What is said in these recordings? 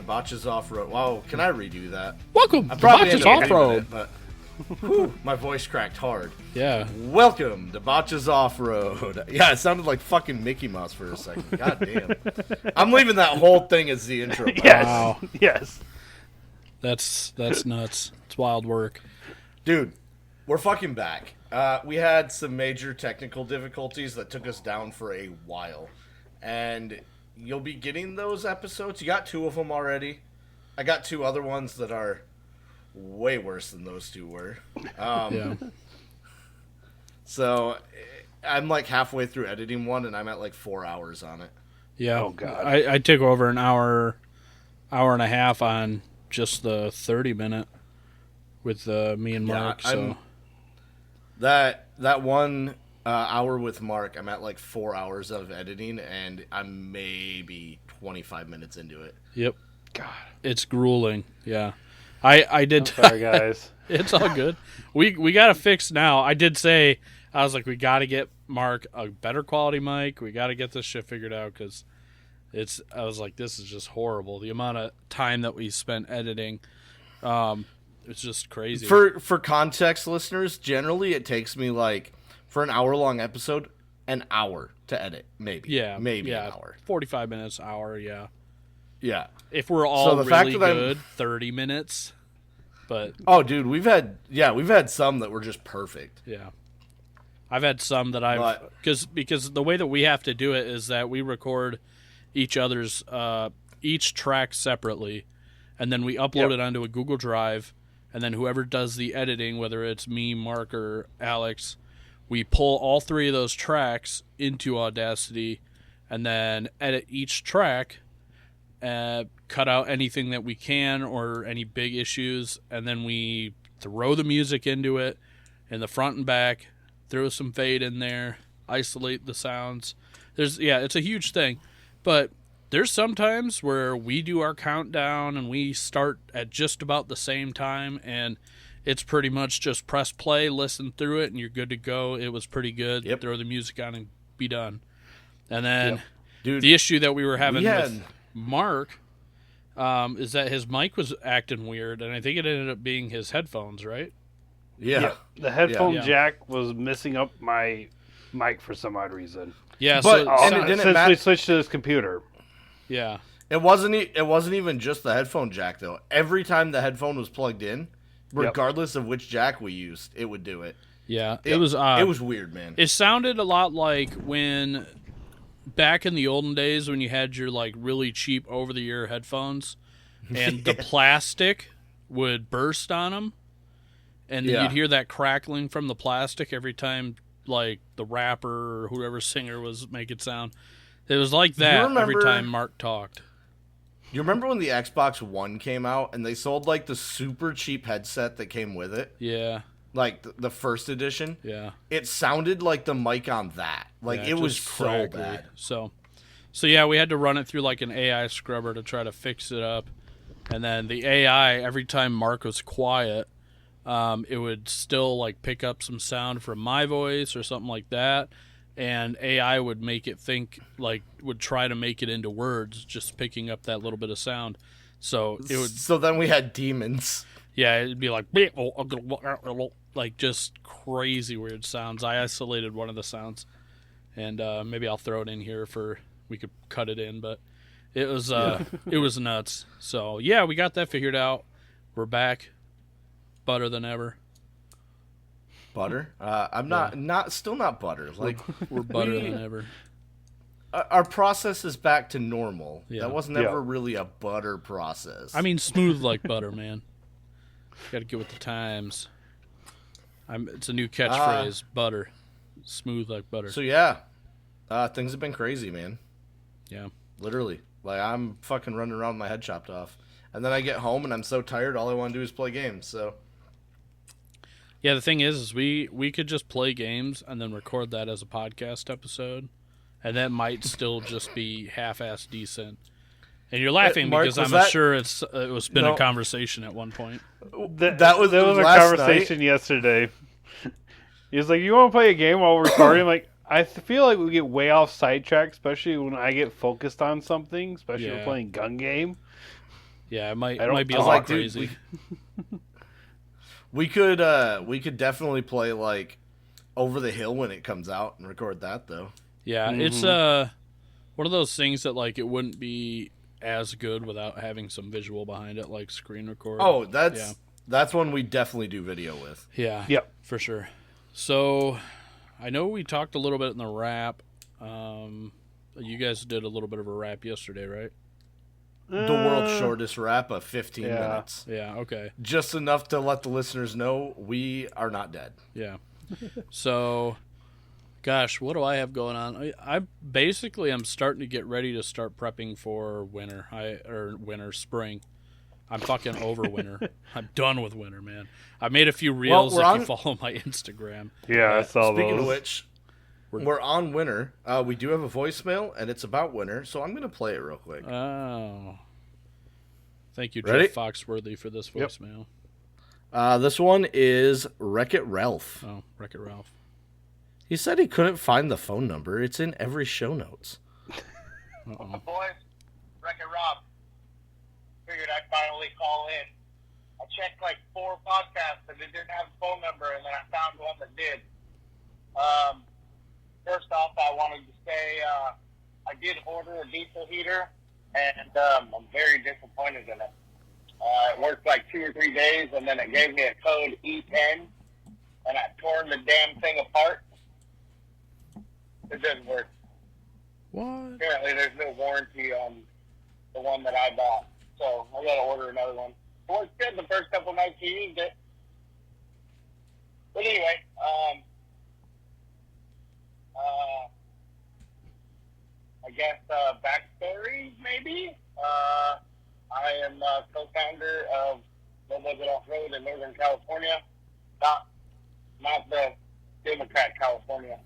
Botches Off-Road. Wow, can I redo that? Welcome I to probably Botches ended up leaving Off-Road. it, but whew, my voice cracked hard. Yeah. Welcome to Botches Off-Road. Yeah, it sounded like fucking Mickey Mouse for a second. God damn. I'm leaving that whole thing as the intro. Yes. Wow. Yes. That's nuts. It's wild work. Dude, we're fucking back. We had some major technical difficulties that took us down for a while. And you'll be getting those episodes. You got 2 of them already. I got 2 other ones that are way worse than those 2 were. Yeah. So I'm like halfway through editing one, and I'm at like 4 hours on it. Yeah. Oh, God. I took over an hour and a half on just the 30-minute with me and Mark. So that one hour with Mark, I'm at like 4 hours of editing, and I'm maybe 25 minutes into it. Yep. God. It's grueling. Yeah. I did. Sorry, guys. It's all good. We got to fix now. I did say, I was like, we got to get Mark a better quality mic. We got to get this shit figured out because I was like, this is just horrible. The amount of time that we spent editing, it's just crazy. For context, listeners, generally it takes me like, for an hour-long episode, an hour to edit. Maybe. Maybe an hour. 45 minutes, hour, yeah. Yeah. If we're all the really fact that good, 30 minutes. But oh, dude, we've had some that were just perfect. yeah, I've had some that because the way that we have to do it is that we record each other's each track separately, and then we upload it onto a Google Drive, and then whoever does the editing, whether it's me, Mark, or Alex, we pull all 3 of those tracks into Audacity, and then edit each track. Cut out anything that we can or any big issues, and then we throw the music into it in the front and back, throw some fade in there, isolate the sounds. It's a huge thing, but there's some times where we do our countdown and we start at just about the same time, and it's pretty much just press play, listen through it, and you're good to go. It was pretty good. Yep. Throw the music on and be done. And then Dude, the issue that we were having with Mark is that his mic was acting weird, and I think it ended up being his headphones, right? Yeah. The headphone Yeah. jack was messing up my mic for some odd reason. Yeah, But- so, and it didn't Since matter- we switched to this computer. yeah. It wasn't even just the headphone jack though. Every time the headphone was plugged in, regardless of which jack we used, it would do it. Yeah, it was It was weird, man. It sounded a lot like when back in the olden days when you had your like really cheap over-the-ear headphones and the plastic would burst on them, and then you'd hear that crackling from the plastic every time like the rapper or whoever singer was making sound. It was like that every time Mark talked. You remember when the Xbox One came out and they sold like the super cheap headset that came with it? Yeah. Like the first edition? Yeah. It sounded like the mic on that. Like Yeah, it was just so crackly. bad. So yeah, we had to run it through like an AI scrubber to try to fix it up. And then the AI, every time Mark was quiet, it would still like pick up some sound from my voice or something like that. And AI would make it think, like, would try to make it into words, just picking up that little bit of sound. So it would, So then we had demons. yeah, it'd be like just crazy weird sounds. I isolated one of the sounds, and maybe I'll throw it in here we could cut it in, but it was it was nuts. So yeah, we got that figured out. We're back, better than ever. Butter? I'm still not butter. Like We're better than ever. our process is back to normal. Yeah. That was never really a butter process. I mean, smooth like butter, man. Got to get with the times. It's a new catchphrase, butter. Smooth like butter. So yeah, things have been crazy, man. Yeah. Literally. Like I'm fucking running around with my head chopped off. And then I get home and I'm so tired, all I want to do is play games. So Yeah, the thing is we could just play games and then record that as a podcast episode, and that might still just be half-ass decent. And you're laughing Mark, because I'm sure it was been a conversation at one point. that was a last conversation yesterday. He was like, "You want to play a game while we're recording?" I'm like, I feel like we get way off sidetrack, especially when I get focused on something, especially when we're playing gun game. Yeah, it might be I a was lot like, dude, crazy. we could definitely play like Over the Hill when it comes out and record that though. Yeah, it's one of those things that like it wouldn't be as good without having some visual behind it, like screen record. Oh, that's one we definitely do video with. Yeah, Yep. for sure. So, I know we talked a little bit in the wrap. You guys did a little bit of a wrap yesterday, right? The world's shortest wrap of 15 minutes. Yeah, okay. Just enough to let the listeners know we are not dead. Yeah. So, gosh, what do I have going on? I basically am starting to get ready to start prepping for spring. I'm fucking over winter. I'm done with winter, man. I made a few reels if you follow my Instagram. Yeah, I saw Speaking those. of which, we're on winter. We do have a voicemail, and it's about winter, so I'm going to play it real quick. Oh. Thank you, Ready? Jeff Foxworthy, for this voicemail. This one is Wreck-It Ralph. Oh, Wreck-It Ralph. He said he couldn't find the phone number. It's in every show notes. Uh-oh. Boys, Wreck-It Rob. Figured I'd finally call in. I checked like 4 podcasts and it didn't have a phone number, and then I found one that did. First off, I wanted to say I did order a diesel heater, and I'm very disappointed in it. It worked like 2 or 3 days, and then it gave me a code E10, and I tore the damn thing apart. It didn't work. What? Apparently, there's no warranty on the one that I bought, so I got to order another one. It worked good the first couple nights you used it. But anyway, I guess backstory, maybe. I am co-founder of No Budget Off-Road in Northern California. Not the Democrat California.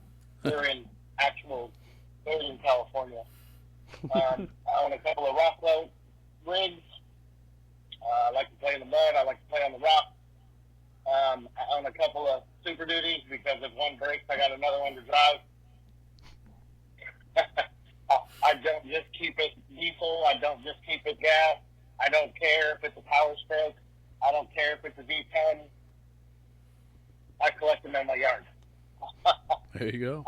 We're in actual Northern California. I own a couple of rock rigs. I like to play in the mud. I like to play on the rock. I own a couple of Super Duties because if one breaks, I got another one to drive. I don't just keep it diesel. I don't just keep it gas. I don't care if it's a Power Stroke. I don't care if it's a V10. I collect them in my yard. There you go.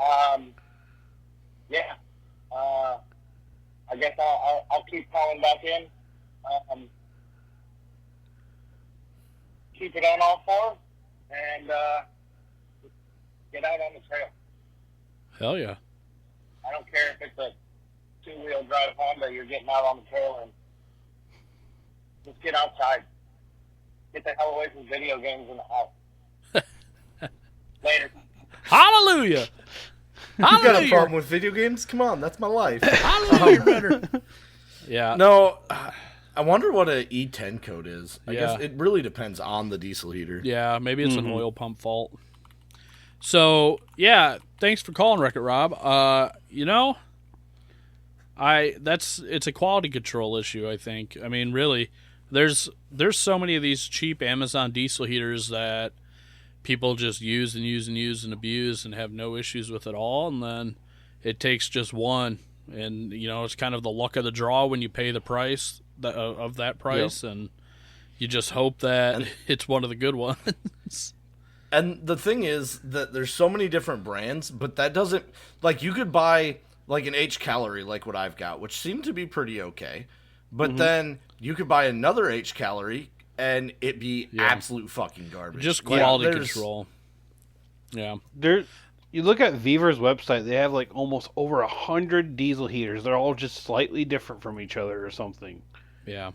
Yeah. I guess I'll keep calling back in. Keep it on all 4 and get out on the trail. Hell yeah. I don't care if it's a 2-wheel drive Honda. You're getting out on the trail and just get outside. Get the hell away from video games in the house. Later. Hallelujah. You got a problem with video games? Come on, that's my life. Hallelujah, brother. Yeah. No, I wonder what an E10 code is. I Yeah. guess it really depends on the diesel heater. Yeah, maybe it's an oil pump fault. So, yeah, thanks for calling, Wreck-It Rob. It's a quality control issue, I think. I mean, really, there's so many of these cheap Amazon diesel heaters that people just use and use and use and abuse and have no issues with at all, and then it takes just one, and it's kind of the luck of the draw when you pay the price of that price, and you just hope that it's one of the good ones. And the thing is that there's so many different brands, but that doesn't, like, you could buy like an H calorie like what I've got, which seemed to be pretty okay, but then you could buy another H calorie and it be absolute fucking garbage. Just quality control. Yeah. You look at Viver's website, they have like almost over 100 diesel heaters. They're all just slightly different from each other or something. Yeah.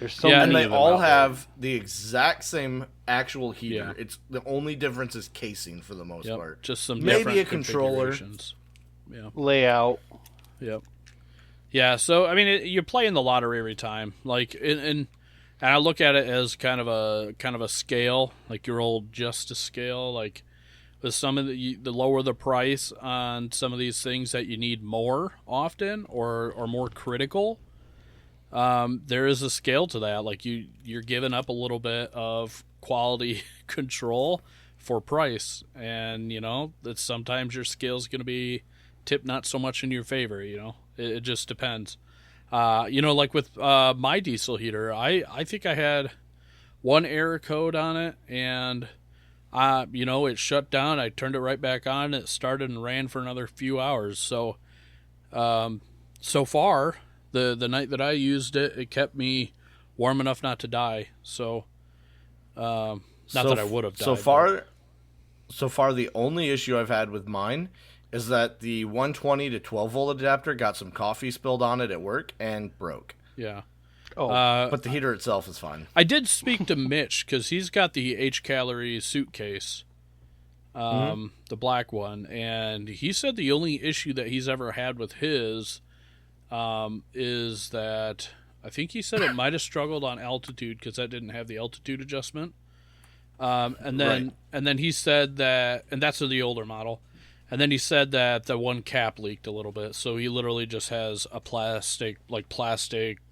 There's so and many they of them all out there. have the exact same actual heater. Yeah. It's the only difference is casing for the most part. Just some Maybe different a controller. configurations. Yeah. layout. Yep. Yeah, so I mean, you're playing the lottery every time. Like, and I look at it as kind of a scale, like your old justice scale. Like, with some of the lower the price on some of these things that you need more often or more critical, there is a scale to that. Like you're giving up a little bit of quality control for price, and that sometimes your scale's going to be tipped not so much in your favor. It just depends. Like with my diesel heater, I think I had one error code on it, and it shut down. I turned it right back on. It started and ran for another few hours. So, so far, the night that I used it, it kept me warm enough not to die. So, not that I would have died. So far, the only issue I've had with mine is that the 120 to 12 volt adapter got some coffee spilled on it at work and broke. Yeah. Oh, But the heater itself is fine. I did speak to Mitch because he's got the H-Calorie suitcase, the black one, and he said the only issue that he's ever had with his is that I think he said it might have struggled on altitude because that didn't have the altitude adjustment. And then he said that, and that's the older model. And then he said that the one cap leaked a little bit, so he literally just has a plastic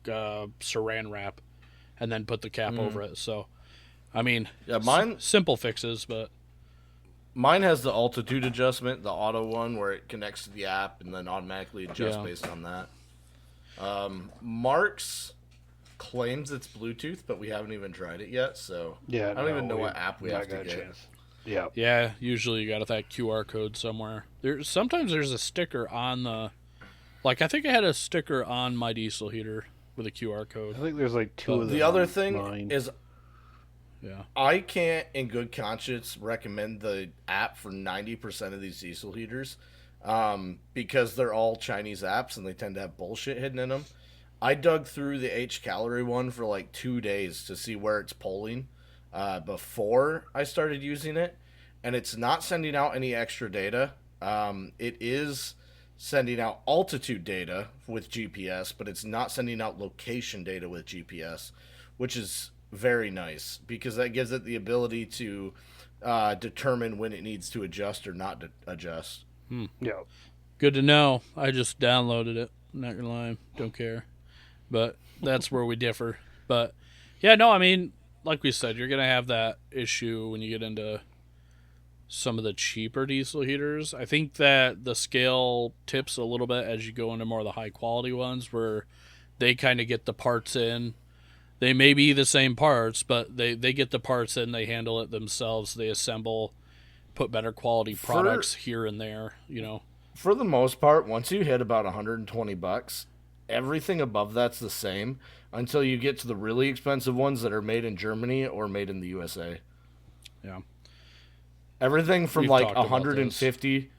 saran wrap, and then put the cap over it. So, I mean, simple fixes, but mine has the altitude adjustment, the auto one, where it connects to the app and then automatically adjusts based on that. Mark's claims it's Bluetooth, but we haven't even tried it yet, so I don't even know what app we have to get. Yeah. Usually you got that QR code somewhere. Sometimes there's a sticker on the, like I think I had a sticker on my diesel heater with a QR code. I think there's like two of them. The other thing is, yeah, I can't, in good conscience, recommend the app for 90% of these diesel heaters, because they're all Chinese apps and they tend to have bullshit hidden in them. I dug through the H-Calorie one for like 2 days to see where it's polling before I started using it, and it's not sending out any extra data. It is sending out altitude data with GPS, but it's not sending out location data with GPS, which is very nice because that gives it the ability to determine when it needs to adjust or not adjust. Yeah. Good to know. I just downloaded it. I'm not gonna lie, don't care. But that's where we differ. But yeah, no, I mean, like we said, you're gonna have that issue when you get into some of the cheaper diesel heaters. I think that the scale tips a little bit as you go into more of the high quality ones where they kind of get the parts in. They may be the same parts, but they get the parts in, they handle it themselves, they assemble, put better quality products here and there, For the most part, once you hit about $120, everything above that's the same until you get to the really expensive ones that are made in Germany or made in the USA. Yeah. Everything from like 150,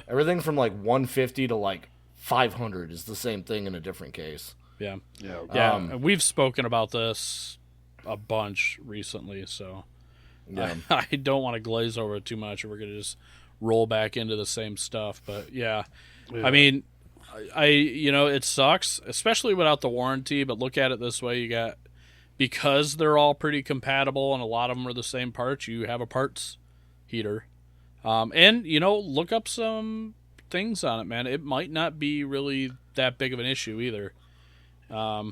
everything from like 150 to like 500 is the same thing in a different case. Yeah. And we've spoken about this a bunch recently, so I don't want to glaze over it too much, or we're going to just roll back into the same stuff. But yeah. I mean, it sucks, especially without the warranty, but look at it this way. Because they're all pretty compatible and a lot of them are the same parts, you have a parts heater. And, look up some things on it, man. It might not be really that big of an issue either. I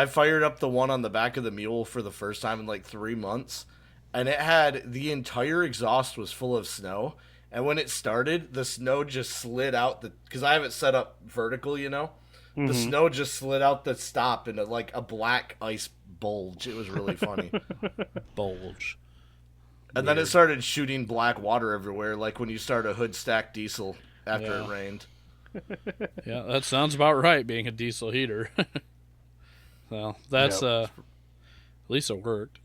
fired up the one on the back of the mule for the first time in like 3 months, and it had the entire exhaust was full of snow. And when it started, the snow just slid out because I have it set up vertical, The snow just slid out the stop into like a black ice bulge. It was really funny. Bulge. And then it started shooting black water everywhere, like when you start a hood stack diesel after it rained. Yeah, that sounds about right, being a diesel heater. Well, that's at least it worked.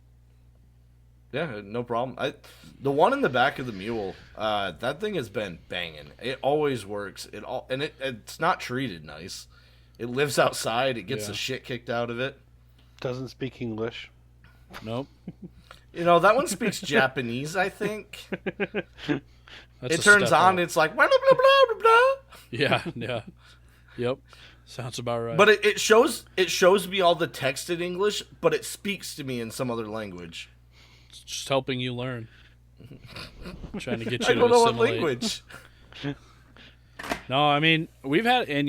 Yeah, no problem. The one in the back of the mule, that thing has been banging. It always works. It's not treated nice. It lives outside. It gets the shit kicked out of it. Doesn't speak English. Nope. That one speaks Japanese, I think. That's it turns on. It's like blah blah blah blah blah. Yeah. Yep. Sounds about right. But it shows me all the text in English, but it speaks to me in some other language. It's just helping you learn. Trying to get you I to don't know what assimilate. language. No, I mean, we've had, and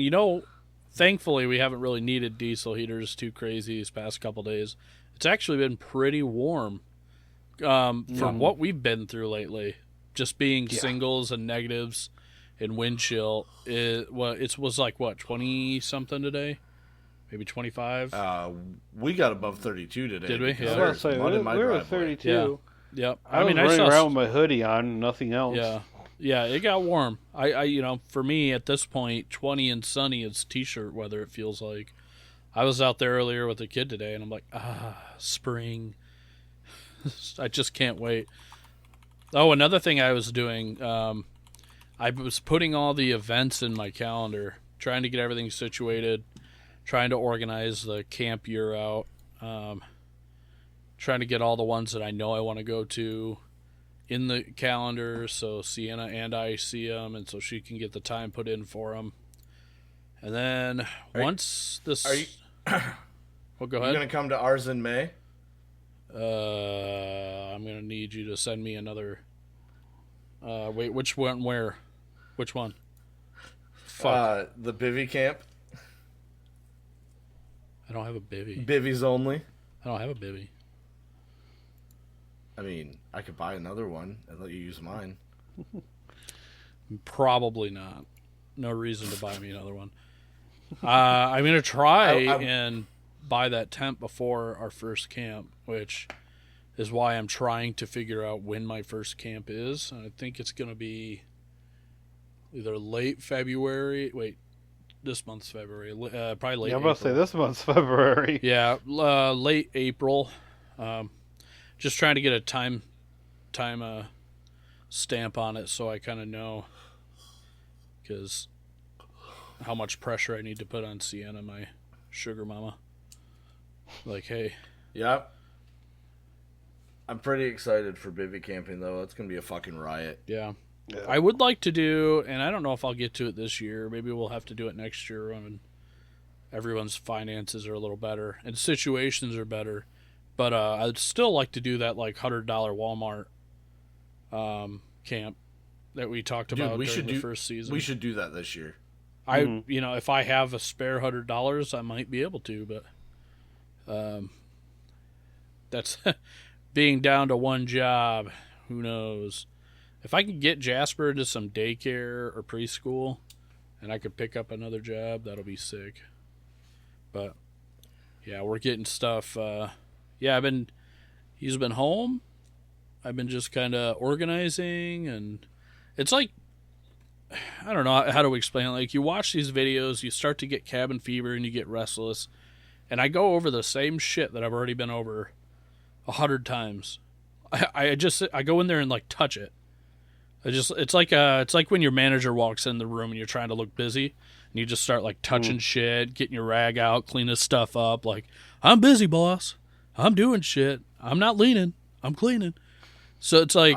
thankfully we haven't really needed diesel heaters too crazy these past couple days. It's actually been pretty warm from what we've been through lately. Just being singles and negatives. in wind chill. It was like what, 20 something today, maybe 25. We got above 32 today. Did we? because Yeah. I was there's about to say, mud in my we were driveway. 32. Yep. I was running around with my hoodie on, nothing else. Yeah, it got warm. I for me at this point, 20 and sunny is t-shirt weather. It feels like. I was out there earlier with a kid today, and I'm like, spring. I just can't wait. Oh, another thing I was doing, I was putting all the events in my calendar, trying to get everything situated, trying to organize the camp year out, trying to get all the ones that I know I want to go to in the calendar so Sienna and I see them, and so she can get the time put in for them. And then once this... Well, go ahead. You going to come to ours in May? I'm going to need you to send me another... wait, which one? Where? Which one? Fuck. The bivvy camp. I don't have a bivvy. Bivvies only. I don't have a bivvy. I mean, I could buy another one and let you use mine. Probably not. No reason to buy me another one. I'm going to try and buy that tent before our first camp, which is why I'm trying to figure out when my first camp is. I think it's going to be either late February. Wait, this month's February. Probably late I'm April. about to say this month's February. Yeah, late April. Just trying to get a time stamp on it so I kind of know, because how much pressure I need to put on Sienna, my sugar mama. Like, hey. Yep. I'm pretty excited for bivvy camping, though. It's going to be a fucking riot. Yeah. I would like to do, and I don't know if I'll get to it this year. Maybe we'll have to do it next year when everyone's finances are a little better and situations are better. But I'd still like to do that like $100 Walmart camp that we talked about during the first season. We should do that this year. If I have a spare $100, I might be able to, but that's being down to one job. Who knows? If I can get Jasper into some daycare or preschool, and I could pick up another job, that'll be sick. But yeah, we're getting stuff. He's been home. I've been just kind of organizing, and it's like, I don't know how to explain it. Like, you watch these videos, you start to get cabin fever, and you get restless. And I go over the same shit that I've already been over 100 times. I go in there and like touch it. It's like when your manager walks in the room and you're trying to look busy, and you just start like touching shit, getting your rag out, cleaning stuff up. Like, I'm busy, boss. I'm doing shit. I'm not leaning. I'm cleaning. So it's like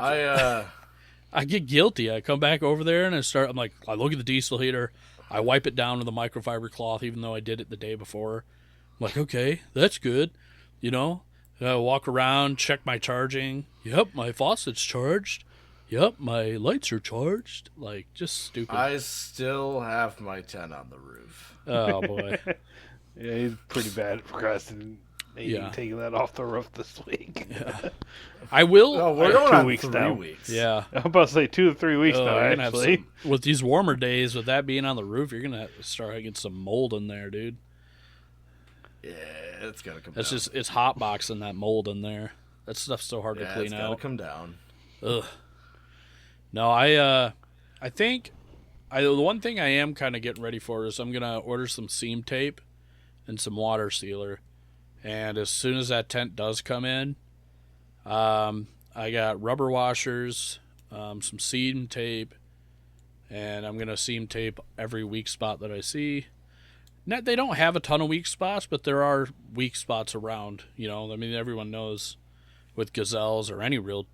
I get guilty. I come back over there and I look at the diesel heater. I wipe it down with a microfiber cloth, even though I did it the day before. I'm like, okay, that's good. I walk around, check my charging. Yep, my faucet's charged. Yep, my lights are charged. Like, just stupid. I still have my tent on the roof. Oh, boy. Yeah, he's pretty bad at procrastinating. Taking that off the roof this week. Yeah. I will. No, we're going on 2 3 weeks weeks. Yeah. I'm about to say 2 to 3 weeks now, actually. With these warmer days, with that being on the roof, you're going to start getting some mold in there, dude. Yeah, it's got to come That's down. it's hot boxing that mold in there. That stuff's so hard to clean it's out. got to come down. Ugh. No, I think the one thing I am kind of getting ready for is I'm going to order some seam tape and some water sealer. And as soon as that tent does come in, I got rubber washers, some seam tape, and I'm going to seam tape every weak spot that I see. They don't have a ton of weak spots, but there are weak spots around. I mean, everyone knows with gazelles or any real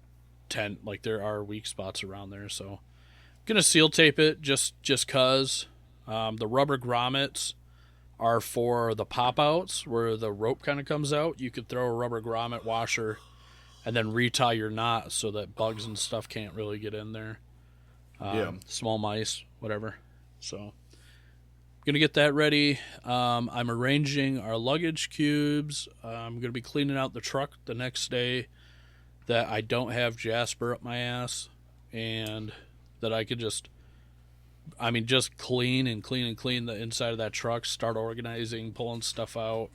tent, like, there are weak spots around there. So I'm going to seal tape it just cause. The rubber grommets are for the pop-outs where the rope kind of comes out. You could throw a rubber grommet washer and then retie your knot so that bugs and stuff can't really get in there. Small mice, whatever. So going to get that ready. I'm arranging our luggage cubes. I'm going to be cleaning out the truck the next day that I don't have Jasper up my ass, and that I could just just clean the inside of that truck, start organizing, pulling stuff out.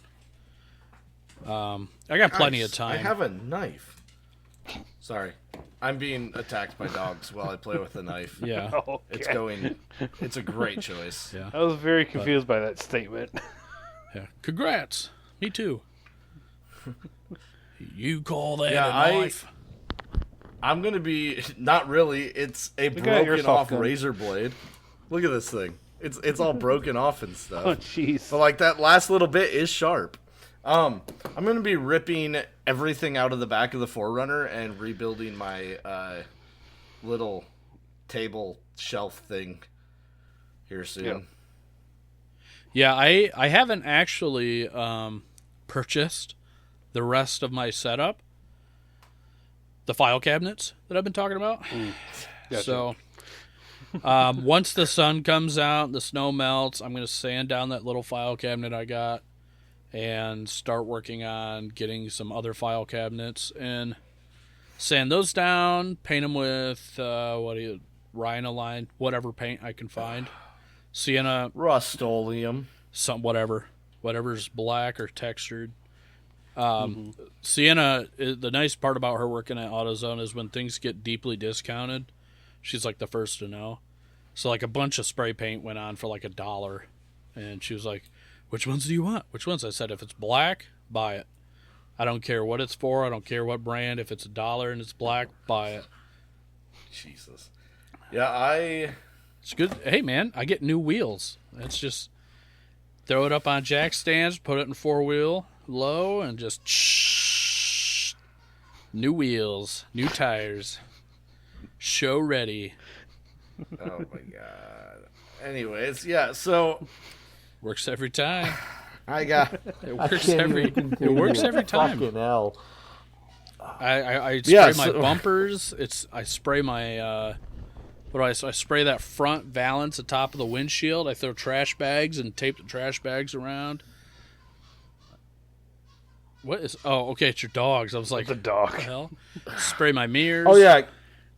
I got plenty of time. I have a knife. Sorry. I'm being attacked by dogs while I play with the knife. Yeah. Okay. It's a great choice. Yeah. I was very confused by that statement. Yeah. Congrats. Me too. You call that a knife? I'm going to be... Not really. It's a broken off razor blade. Look at this thing. It's all broken off and stuff. Oh, jeez. But like that last little bit is sharp. I'm going to be ripping everything out of the back of the 4Runner and rebuilding my little table shelf thing here soon. Yep. Yeah, I haven't actually purchased the rest of my setup. The file cabinets that I've been talking about. Gotcha. So once the sun comes out, the snow melts, I'm going to sand down that little file cabinet I got and start working on getting some other file cabinets and sand those down, paint them with Rhinoline, whatever paint I can find. Sienna, Rust-Oleum. whatever's black or textured. Sienna, the nice part about her working at AutoZone is when things get deeply discounted, she's like the first to know. So like a bunch of spray paint went on for like $1, and she was like, "Which ones do you want? Which ones?" I said, "If it's black, buy it. I don't care what it's for. I don't care what brand. If it's $1 and it's black, buy it." Jesus. Yeah, It's good. Hey man, I get new wheels. That's just throw it up on jack stands, put it in 4-wheel low, and just new wheels, new tires, show ready. Oh my god. Anyways, yeah, so Works every time. it works every time. Fucking hell. I spray my bumpers. I spray my I spray that front valance atop of the windshield. I throw trash bags and tape the trash bags around. What is? Oh, okay, it's your dogs. I was like, The dog. what the hell? Spray my mirrors. Oh yeah.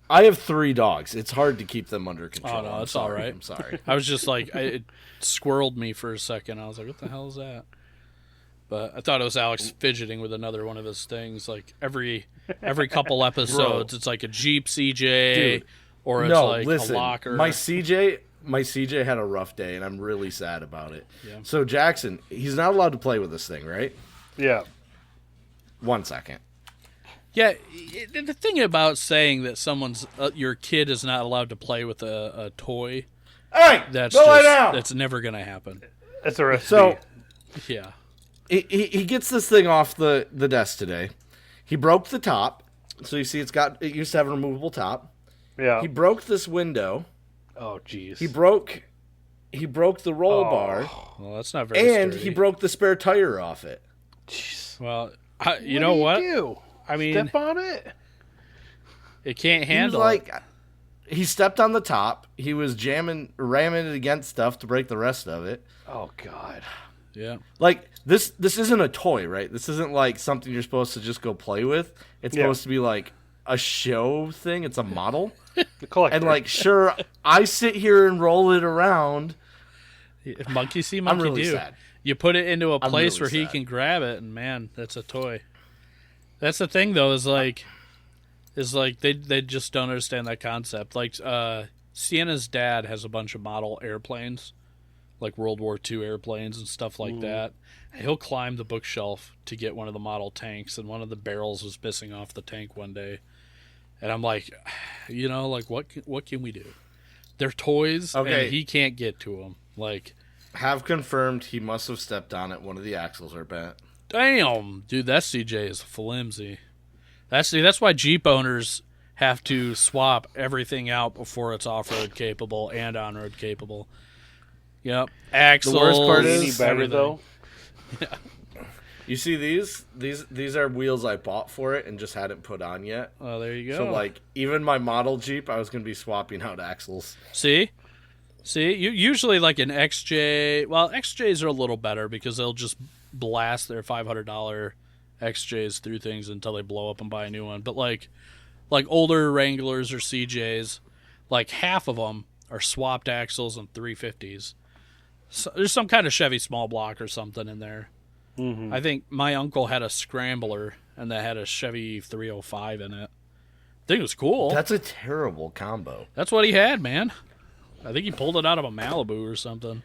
I have 3 dogs. It's hard to keep them under control. Oh no, it's all right. I'm sorry. I was just like, it squirreled me for a second. I was like, what the hell is that? But I thought it was Alex fidgeting with another one of his things. Like every couple episodes, it's like a Jeep CJ, Dude, or it's like a locker. My CJ had a rough day, and I'm really sad about it. Yeah. So Jackson, he's not allowed to play with this thing, right? Yeah. 1 second. Yeah, the thing about saying that your kid is not allowed to play with a toy, Hey, that's never gonna happen. That's a recipe. So Yeah. he gets this thing off the desk today. He broke the top, so you see it used to have a removable top. Yeah. He broke this window. Oh, jeez. He broke the roll bar, Well, that's not very. and sturdy. he broke the spare tire off it. Jeez. Well, you know what? Do? I mean, Step on it? it can't He was handle. he stepped on the top. He was ramming it against stuff to break the rest of it. Oh, God. Yeah. Like this isn't a toy, right? This isn't like something you're supposed to just go play with. It's supposed to be like a show thing. It's a model. The collector. And like, sure, I sit here and roll it around. Monkey see, monkey I'm really do. sad. You put it into a place really where he sad. can grab it, and man, that's a toy. That's the thing, though, is like they just don't understand that concept. Like, Sienna's dad has a bunch of model airplanes, like World War II airplanes and stuff like that. And he'll climb the bookshelf to get one of the model tanks, and one of the barrels was missing off the tank one day. And I'm like, like what can we do? They're toys, Okay. and he can't get to them. Like, Have confirmed he must have stepped on it. One of the axles are bent. damn, dude, that CJ is flimsy. That's why Jeep owners have to swap everything out before it's off-road capable and on-road capable. Yep, axles. The worst part Any is better, everything. though? You see these? These are wheels I bought for it and just hadn't put on yet. Oh, there you go. So like, even my model Jeep, I was gonna be swapping out axles. See, you usually like an XJ. Well, XJs are a little better because they'll just blast their $500 XJs through things until they blow up and buy a new one. But like older Wranglers or CJs, like half of them or swapped axles and 350s. So there's some kind of Chevy small block or something in there. Mm-hmm. I think my uncle had a Scrambler and that had a Chevy 305 in it. I think it was cool. That's a terrible combo. That's what he had, man. I think he pulled it out of a Malibu or something,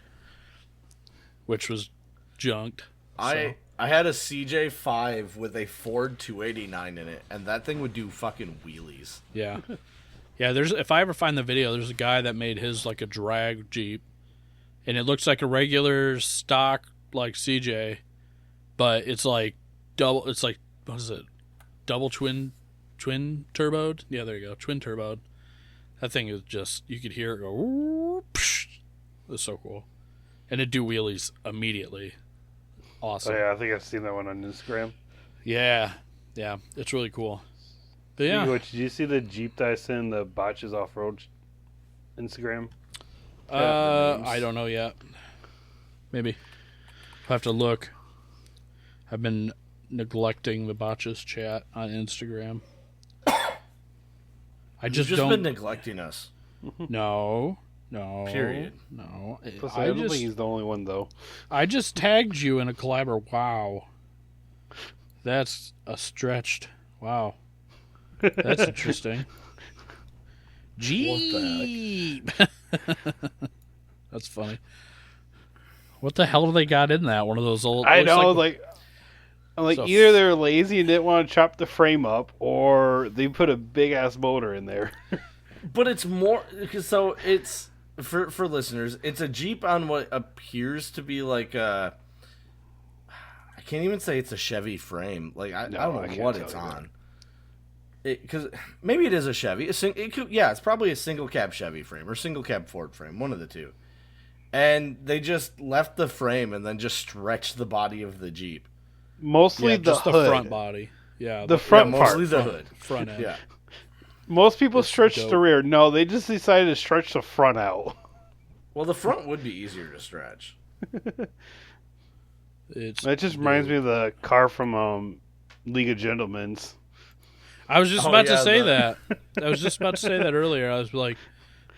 which was junked. I had a CJ7 with a Ford 289 in it, and that thing would do fucking wheelies. Yeah. Yeah, if I ever find the video, there's a guy that made his like a drag Jeep, and it looks like a regular stock like CJ, but it's like double. It's like, what is it? Double twin turboed? Yeah, there you go, twin turboed. That thing is just, you could hear it go. Whoo, psh. It's so cool, and it do wheelies immediately. Awesome. Oh, yeah, I think I've seen that one on Instagram. Yeah, it's really cool. But yeah. Did you see the Jeep that I sent in the Botches Off-Road Instagram? I don't know yet. Maybe. I'll have to look. I've been neglecting the Botches chat on Instagram. You've just been neglecting us. No. Period. No. Plus, I don't think he's the only one, though. I just tagged you in a collabor. Wow. That's a stretched. Wow. That's interesting. Jeep. That's funny. What the hell do they got in that? One of those old. I know, I'm like, So either they're lazy and didn't want to chop the frame up, or they put a big ass motor in there. But it's more, so it's for listeners. It's a Jeep on what appears to be like a. I can't even say it's a Chevy frame. Like I don't know what it's on. Because maybe it is a Chevy. It's probably a single cab Chevy frame or single cab Ford frame, one of the two. And they just left the frame and then just stretched the body of the Jeep. Mostly the just hood. the front body. Yeah, the front part. Mostly the hood. Front end. Yeah. Most people It's stretch dope. the rear. No, they just decided to stretch the front out. Well, the front would be easier to stretch. That just reminds me of the car from League of Gentlemen's. I was just about to say that. I was just about to say that earlier. I was like,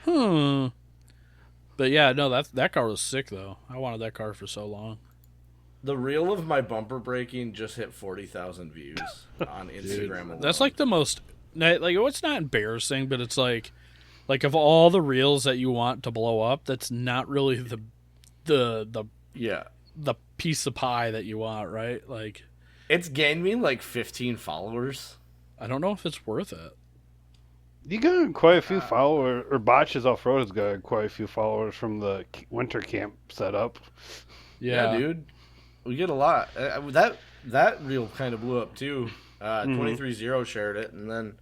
But yeah, no, that car was sick though. I wanted that car for so long. The reel of my bumper braking just hit 40,000 views on Instagram alone. That's like the most, like, it's not embarrassing, but it's like of all the reels that you want to blow up, that's not really the piece of pie that you want, right? Like, it's gained me like 15 followers. I don't know if it's worth it. You got quite a few followers, or Botches Off-Road has got quite a few followers from the winter camp setup. Yeah, dude. We get a lot. That reel kind of blew up too. 23-0 shared it, and then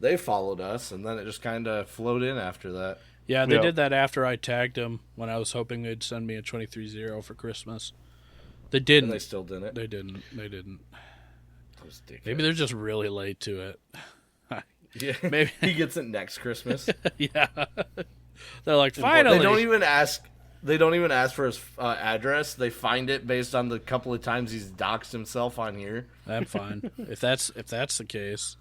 they followed us, and then it just kind of flowed in after that. Yeah, they did that after I tagged them when I was hoping they'd send me a 23-0 for Christmas. They didn't. And they still didn't. They didn't. Those dickheads. Maybe they're just really late to it. Yeah, maybe he gets it next Christmas. Yeah, they're like, finally. They don't even ask. They don't even ask for his address. They find it based on the couple of times he's doxed himself on here. I'm fine. if that's the case,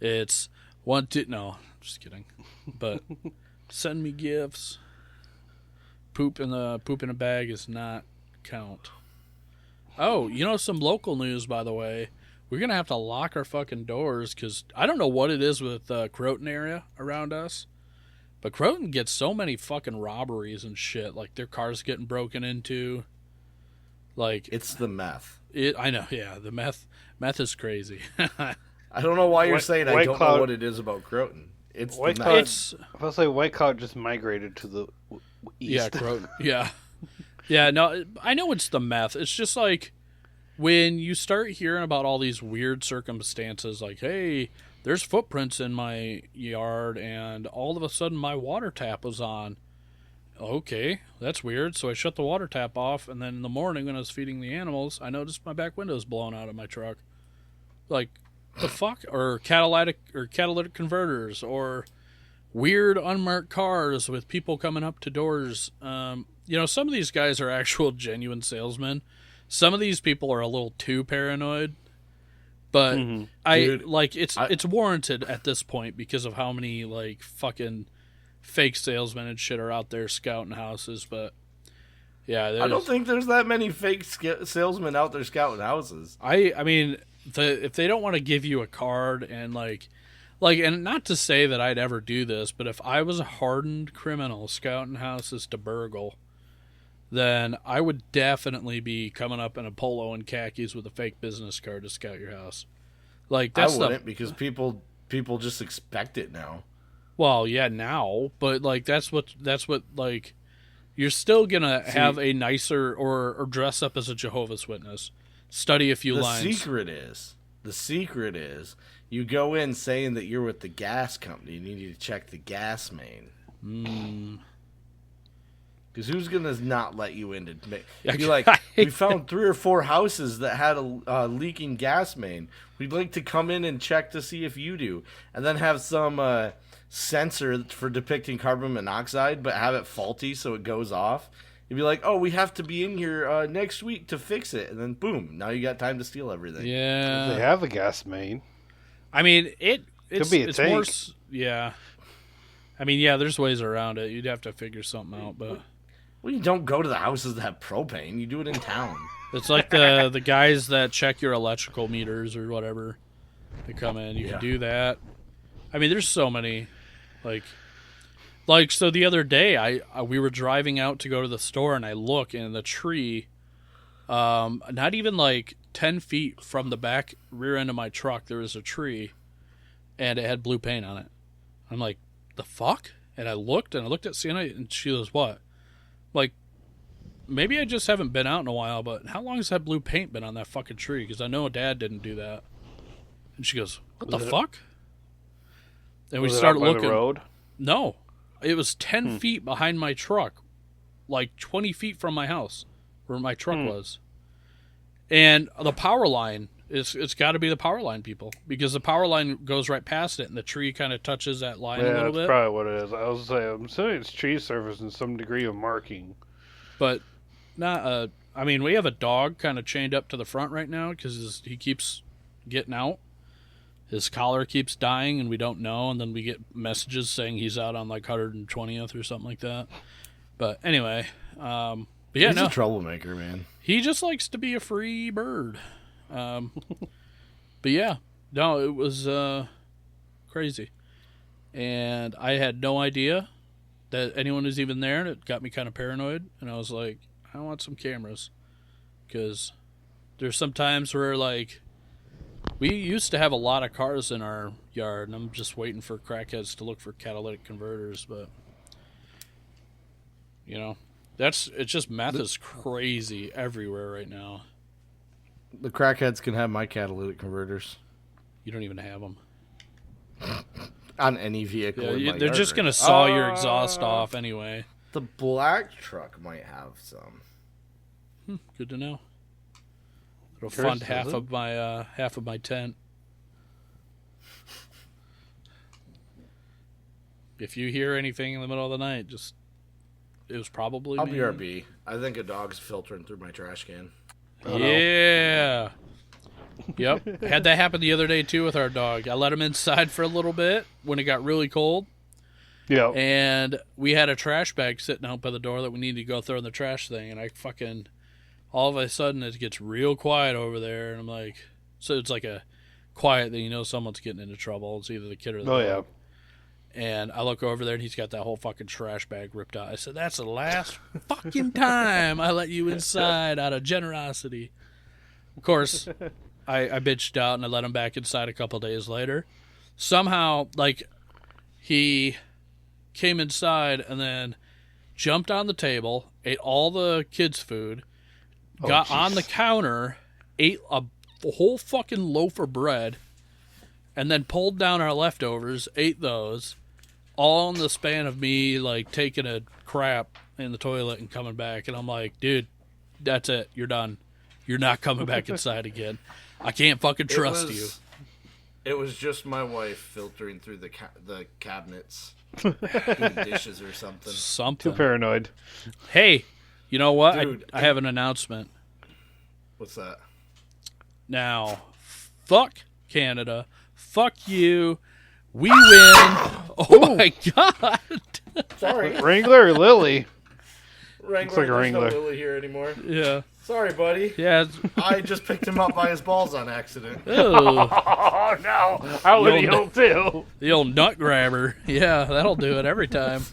it's one, two. No, just kidding. But send me gifts. Poop in a bag is not count. Oh, some local news, by the way. We're gonna have to lock our fucking doors because I don't know what it is with Croton area around us. But Croton gets so many fucking robberies and shit. Like, their cars getting broken into. Like, it's the meth. I know, yeah. The meth is crazy. I don't know why you're saying I don't know what it is about Croton. It's White the Cloud. meth. I was like, White Cloud just migrated to the east. Yeah, Croton. Yeah. Yeah, no, I know it's the meth. It's just like when you start hearing about all these weird circumstances, like, hey, there's footprints in my yard, and all of a sudden my water tap was on. Okay, that's weird. So I shut the water tap off, and then in the morning when I was feeding the animals, I noticed my back window's blown out of my truck. Like, the fuck? Or catalytic converters, or weird unmarked cars with people coming up to doors. Some of these guys are actual genuine salesmen. Some of these people are a little too paranoid. But it's warranted at this point because of how many like fucking fake salesmen and shit are out there scouting houses, but yeah, I don't think there's that many fake salesmen out there scouting houses. I mean, if they don't want to give you a card and like, and not to say that I'd ever do this, but if I was a hardened criminal scouting houses to burgle, then I would definitely be coming up in a polo and khakis with a fake business card to scout your house. Like that's I wouldn't because people just expect it now. Well, yeah, now, but like that's what like you're still gonna have a nicer or dress up as a Jehovah's Witness, study a few lines. The secret is you go in saying that you're with the gas company and you need to check the gas main. Because who's gonna not let you in to make? You're like, we found 3 or 4 houses that had a leaking gas main. We'd like to come in and check to see if you do, and then have some sensor for depicting carbon monoxide, but have it faulty so it goes off. You'd be like, oh, we have to be in here next week to fix it, and then boom, now you got time to steal everything. Yeah, they have a gas main. I mean, it's could be a tank. More, yeah. I mean, yeah, there's ways around it. You'd have to figure something out, but. Well, you don't go to the houses that have propane. You do it in town. It's like the guys that check your electrical meters or whatever. They come in. You can do that. I mean, there's so many. Like so the other day, we were driving out to go to the store, and I look, and the tree, not even like 10 feet from the back rear end of my truck, there was a tree, and it had blue paint on it. I'm like, the fuck? And I looked at Sienna, and she goes, what? Like, maybe I just haven't been out in a while, but how long has that blue paint been on that fucking tree? Because I know Dad didn't do that. And she goes, what the fuck? And we started looking. The road? No. It was 10 feet behind my truck, like 20 feet from my house, where my truck was. And the power line, it's got to be the power line people, because the power line goes right past it, and the tree kind of touches that line a little bit. Yeah, that's probably what it is. I was saying, I'm assuming it's tree surface and some degree of marking. But, not. I mean, we have a dog kind of chained up to the front right now, because he keeps getting out. His collar keeps dying, and we don't know, and then we get messages saying he's out on like 120th or something like that. But anyway, but yeah, he's a troublemaker, man. He just likes to be a free bird. But yeah, no, it was crazy, and I had no idea that anyone was even there, and it got me kind of paranoid. And I was like, I want some cameras, because there's some times where like we used to have a lot of cars in our yard, and I'm just waiting for crackheads to look for catalytic converters. But you know, it's just meth is crazy everywhere right now. The crackheads can have my catalytic converters. You don't even have them. On any vehicle. Yeah, they're just going to saw your exhaust off anyway. The black truck might have some. Good to know. It'll fund half of my tent. If you hear anything in the middle of the night, it was probably I'll me. BRB. I think a dog's filtering through my trash can. Yeah. Yep. Had that happen the other day, too, with our dog. I let him inside for a little bit when it got really cold. Yeah. And we had a trash bag sitting out by the door that we needed to go throw in the trash thing. And all of a sudden, it gets real quiet over there. And I'm like, so it's like a quiet that you know someone's getting into trouble. It's either the kid or the dog. Yeah. And I look over there, and he's got that whole fucking trash bag ripped out. I said, that's the last fucking time I let you inside out of generosity. Of course, I bitched out, and I let him back inside a couple days later. Somehow, like, he came inside and then jumped on the table, ate all the kids' food, got on the counter, ate a whole fucking loaf of bread, and then pulled down our leftovers, ate those, all in the span of me, like, taking a crap in the toilet and coming back. And I'm like, dude, that's it. You're done. You're not coming back inside again. I can't fucking trust you. It was just my wife filtering through the cabinets, doing dishes or something. Too paranoid. Hey, you know what? Dude, I have an announcement. What's that? Now, fuck Canada. Fuck you. We win. Oh my God. Sorry. Wrangler or Lily? Wrangler. Looks like a There's Wrangler. no Lily here anymore. Yeah. Sorry, buddy. Yeah. I just picked him up by his balls on accident. Ew. Oh no! I would have too. The old nut grabber. Yeah, that'll do it every time.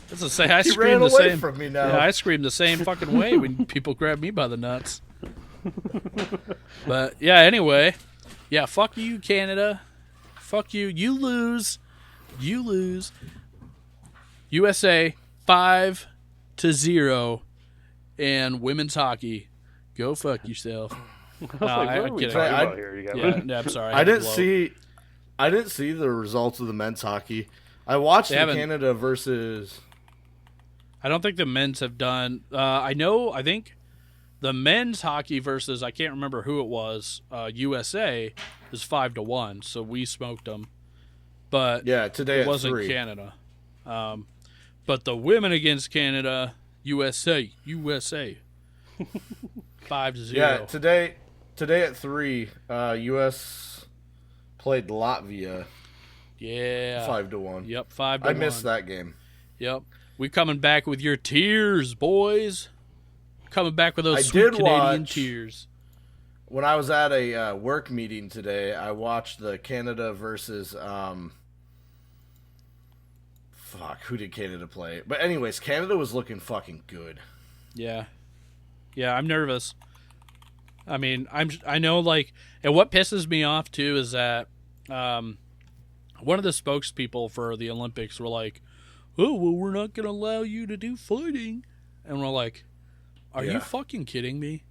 That's the same. I He scream ran the away same. from me now. Yeah, I scream the same fucking way when people grab me by the nuts. But yeah, anyway, yeah, fuck you, Canada. Fuck you. You lose. You lose. USA 5-0 in women's hockey. Go fuck yourself. No, I'm kidding. Yeah, I'm sorry. I didn't see the results of the men's hockey. I watched the Canada versus. I don't think the men's have done. I think the men's hockey versus, I can't remember who it was, USA is 5-1, so we smoked them. But yeah, today it wasn't 3. Canada. But the women against Canada, USA 5-0. Yeah, today at 3, US played Latvia. Yeah, 5-1. Yep, 5-1. I missed that game. Yep, we coming back with your tears, boys. Coming back with those sweet Canadian tears. When I was at a work meeting today, I watched the Canada versus who did Canada play? But anyways, Canada was looking fucking good. Yeah, I'm nervous. I mean, I know, like, and what pisses me off too is that one of the spokespeople for the Olympics were like, "Oh, well, we're not going to allow you to do fighting," and we're like, "Are you fucking kidding me?"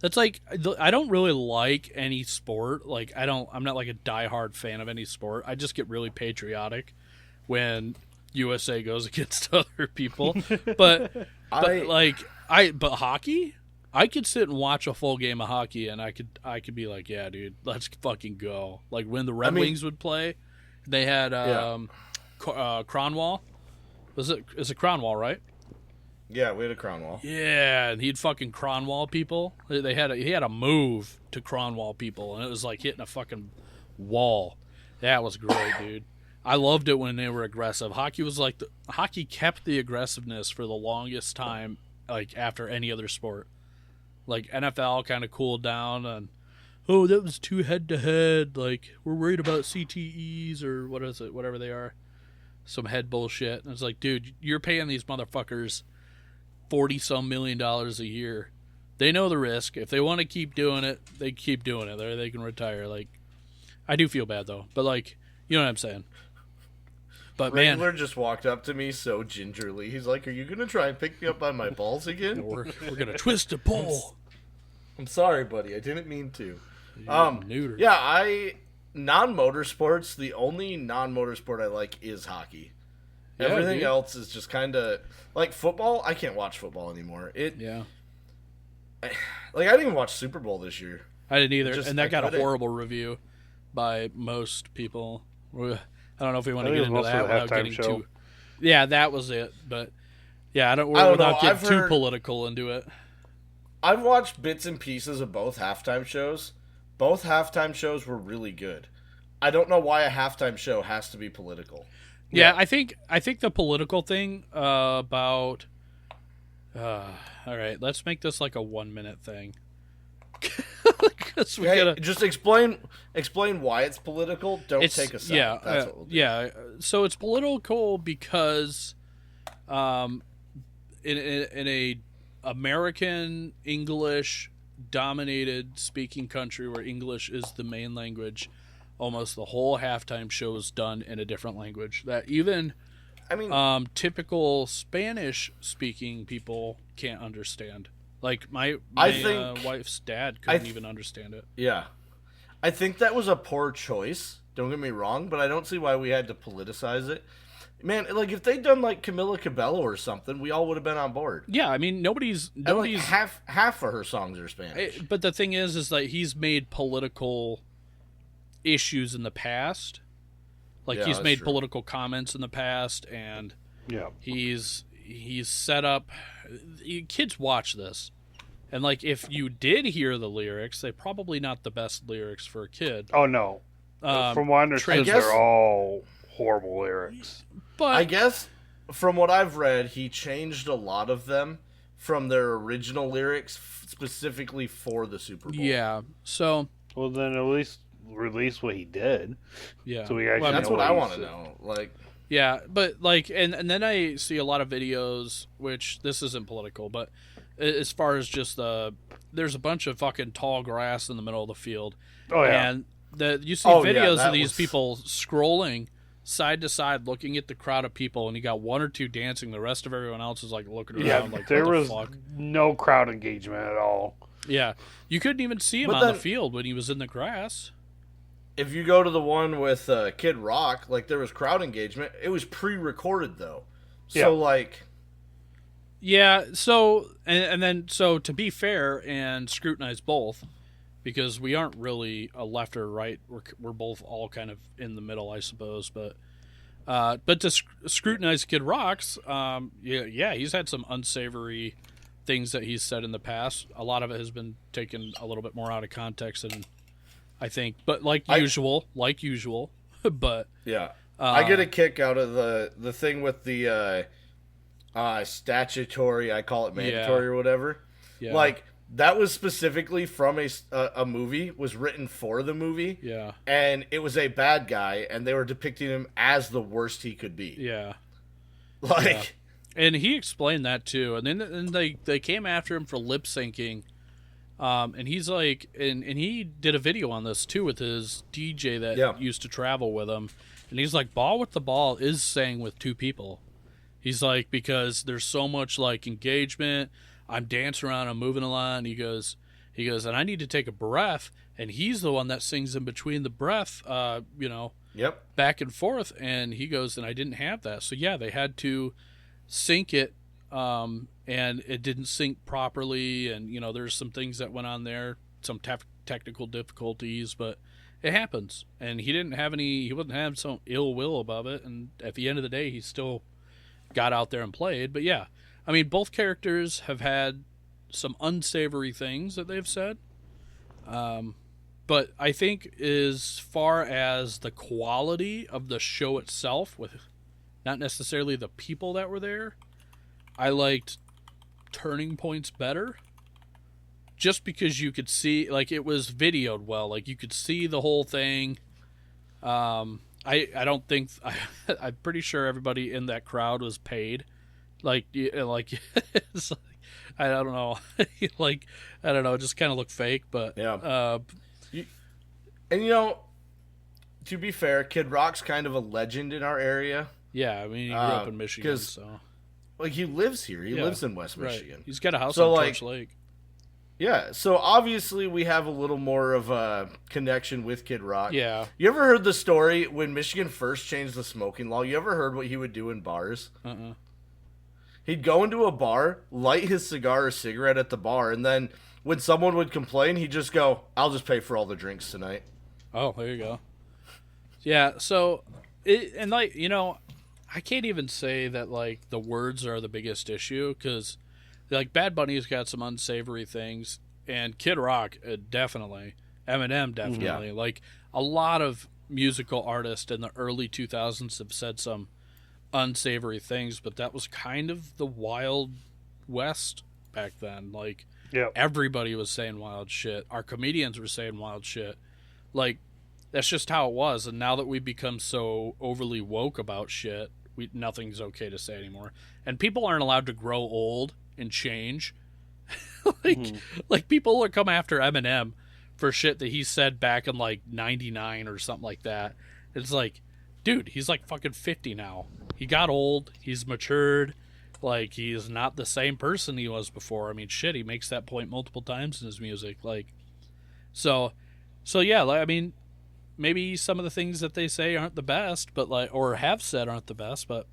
That's like, I don't really like any sport. Like, I'm not like a diehard fan of any sport. I just get really patriotic when USA goes against other people. But hockey, I could sit and watch a full game of hockey and I could be like, yeah, dude, let's fucking go. Like when the Red Wings would play, they had Cronwall. Is it Cronwall, right? Yeah, we had a Cronwall. Yeah, and he'd fucking Cronwall people. He had a move to Cronwall people, and it was like hitting a fucking wall. That was great, dude. I loved it when they were aggressive. Hockey was like hockey kept the aggressiveness for the longest time, like after any other sport. Like NFL kind of cooled down, and that was too head to head. Like we're worried about CTEs or what is it, whatever they are, some head bullshit. And it's like, dude, you're paying these motherfuckers $40-some million a year. They know the risk. If they want to keep doing it, they keep doing it. They can retire. Like, I do feel bad though, but like, you know what I'm saying. But Wrangler just walked up to me so gingerly. He's like, "Are you gonna try and pick me up by my balls again?" We're gonna twist a pole. I'm sorry, buddy. I didn't mean to. Neuter. Yeah, non-motorsports. The only non-motorsport I like is hockey. Yeah, everything else is just kind of like football. I can't watch football anymore. I didn't even watch Super Bowl this year. I didn't either, and that got a horrible review by most people. I don't know if we want to get into that without getting too. Yeah, that was it. But yeah, without getting too political into it. I've watched bits and pieces of both halftime shows. Both halftime shows were really good. I don't know why a halftime show has to be political. Yeah, I think the political thing about. All right, let's make this like a 1-minute thing. Just explain why it's political. Don't take a side. Yeah, that's what we'll do. Yeah. So it's political because, in a American English dominated speaking country where English is the main language, almost the whole halftime show is done in a different language that even typical Spanish speaking people can't understand. Like my wife's dad couldn't even understand it. Yeah. I think that was a poor choice. Don't get me wrong, but I don't see why we had to politicize it. Man, like if they'd done like Camila Cabello or something, we all would have been on board. Yeah, I mean nobody's like half of her songs are Spanish. But the thing is that he's made political issues in the past. Like he's made political comments in the past, and he's set up. Kids watch this, and like if you did hear the lyrics, they're probably not the best lyrics for a kid. Oh no! From what I understand, they're all horrible lyrics. But I guess from what I've read, he changed a lot of them from their original lyrics specifically for the Super Bowl. Yeah. So. Well, then at least release what he did. Yeah. So we actually that's what I want to know. Like. Yeah, but like, and then I see a lot of videos, which this isn't political, but as far as just there's a bunch of fucking tall grass in the middle of the field. Oh yeah. And you see videos of these people scrolling side to side, looking at the crowd of people, and you got one or two dancing. The rest of everyone else is like looking around. Like, there what was the fuck? no crowd engagement at all. Yeah, you couldn't even see him on the field when he was in the grass. If you go to the one with Kid Rock, like there was crowd engagement. It was pre-recorded though, so like. Yeah. So and then to be fair and scrutinize both, because we aren't really a left or right. We're both all kind of in the middle, I suppose. But to scrutinize Kid Rock's, he's had some unsavory things that he's said in the past. A lot of it has been taken a little bit more out of context than I think, but like usual. But yeah, I get a kick out of the thing with the statutory. I call it mandatory or whatever. Yeah. Like that was specifically from a movie, was written for the movie. Yeah, and it was a bad guy, and they were depicting him as the worst he could be. Yeah, like, yeah. And he explained that too. And then they came after him for lip syncing. And he's like, and he did a video on this too with his DJ that used to travel with him. And he's like, Ball with the Ball is sang with two people. He's like, because there's so much like engagement. I'm dancing around, I'm moving a lot. And he goes, and I need to take a breath. And he's the one that sings in between the breath, back and forth. And he goes, and I didn't have that. So yeah, they had to sync it. And it didn't sync properly, and there's some things that went on there, some technical difficulties, but it happens. And he wouldn't have some ill will about it, and at the end of the day, he still got out there and played. But yeah, I mean, both characters have had some unsavory things that they've said. But I think as far as the quality of the show itself, with not necessarily the people that were there, I liked Turning Point's better, just because you could see, like, it was videoed well, like you could see the whole thing. I don't think I'm pretty sure everybody in that crowd was paid, like it's like, I don't know, like I don't know, it just kind of looked fake, but yeah. And to be fair, Kid Rock's kind of a legend in our area. Yeah, I mean, he grew up in Michigan, so. Like, he lives here. He lives in West Michigan. Right. He's got a house on Torch Lake. Yeah, so obviously we have a little more of a connection with Kid Rock. Yeah. You ever heard the story when Michigan first changed the smoking law? You ever heard what he would do in bars? Uh-uh. He'd go into a bar, light his cigar or cigarette at the bar, and then when someone would complain, he'd just go, I'll just pay for all the drinks tonight. Oh, there you go. Yeah, so, I can't even say that, like, the words are the biggest issue, because, like, Bad Bunny's got some unsavory things, and Kid Rock, definitely. Eminem, definitely. Yeah. Like, a lot of musical artists in the early 2000s have said some unsavory things, but that was kind of the Wild West back then. Like, everybody was saying wild shit. Our comedians were saying wild shit. Like, that's just how it was, and now that we've become so overly woke about shit, nothing's okay to say anymore, and people aren't allowed to grow old and change. like people will come after Eminem for shit that he said back in like 99 or something like that. It's like, dude, he's like fucking 50 now. He got old. He's matured. Like, he is not the same person he was before. I mean, shit, he makes that point multiple times in his music. Like, so yeah. Like, I mean, maybe some of the things that they say aren't the best, but like, or have said aren't the best, but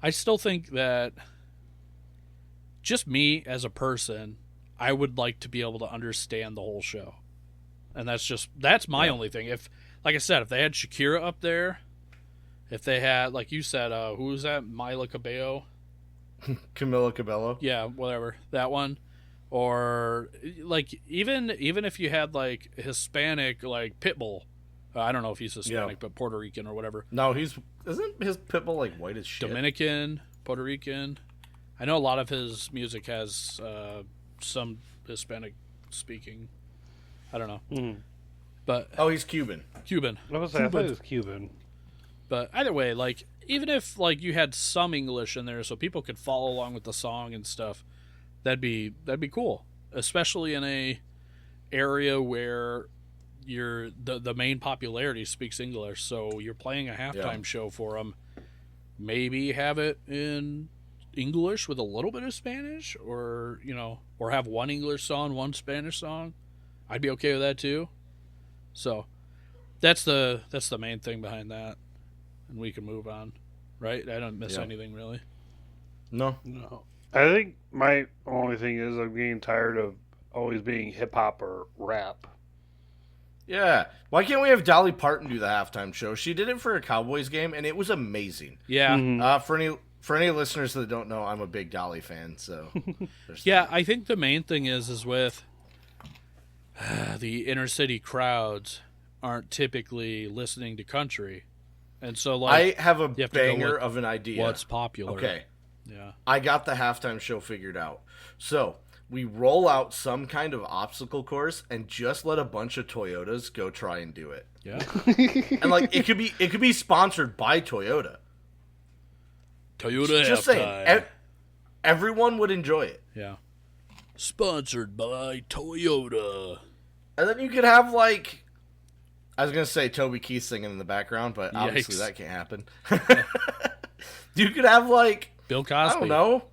I still think that just me as a person, I would like to be able to understand the whole show. And that's my only thing. If, like I said, if they had Shakira up there, if they had, like you said, who was that? Camila Cabello. Yeah, whatever. That one. Or like, even if you had like Hispanic, like Pitbull, I don't know if he's Hispanic, but Puerto Rican or whatever. No, isn't his Pitbull like white as shit? Dominican, Puerto Rican. I know a lot of his music has some Hispanic speaking. I don't know. But he's Cuban. Cuban. I thought it was Cuban. But either way, like, even if like you had some English in there so people could follow along with the song and stuff, that'd be cool. Especially in a area where the main popularity speaks English, so you're playing a halftime show for them. Maybe have it in English with a little bit of Spanish, or or have one English song, one Spanish song. I'd be okay with that too. So that's the main thing behind that, and we can move on. Right? I don't miss anything really. No. I think my only thing is I'm getting tired of always being hip hop or rap. Yeah. Why can't we have Dolly Parton do the halftime show? She did it for a Cowboys game, and it was amazing. Yeah. For any listeners that don't know, I'm a big Dolly fan. So. Yeah, I think the main thing is with the inner city crowds aren't typically listening to country, and so like I have a banger of an idea. What's popular? Okay. Yeah. I got the halftime show figured out. So we roll out some kind of obstacle course and just let a bunch of Toyotas go try and do it. Yeah. And like it could be sponsored by Toyota. Toyota Just saying, everyone would enjoy it. Yeah. Sponsored by Toyota. And then you could have like, I was gonna say Toby Keith singing in the background, but obviously Yikes. that can't happen. You could have like Bill Cosby. I don't know.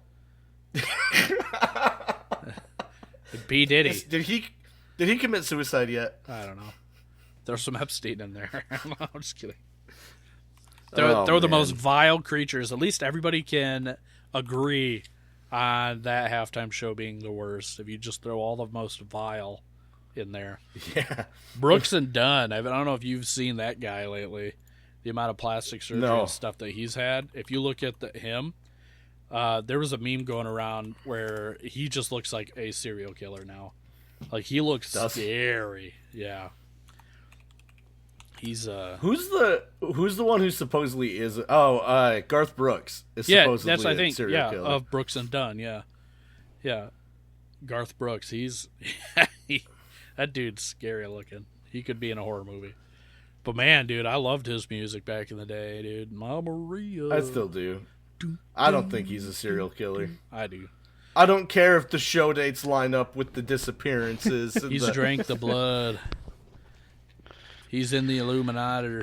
B. Diddy. Did he commit suicide yet? I don't know. There's some Epstein in there. I'm just kidding. They're the most vile creatures. At least everybody can agree on that halftime show being the worst. If you just throw all the most vile in there. Yeah. Brooks and Dunn. I don't know if you've seen that guy lately. The amount of plastic surgery and stuff that he's had. If you look at him, there was a meme going around where he just looks like a serial killer now. Like he looks scary. Yeah. He's who's the one who supposedly is Garth Brooks is supposedly that's I think a serial killer. Of Brooks and Dunn, yeah. Garth Brooks, he's that dude's scary looking. He could be in a horror movie. But man, dude, I loved his music back in the day, dude. Mama Maria. I still do. I don't think he's a serial killer. I do. I don't care if the show dates line up with the disappearances. He's drank the blood. He's in the Illuminati.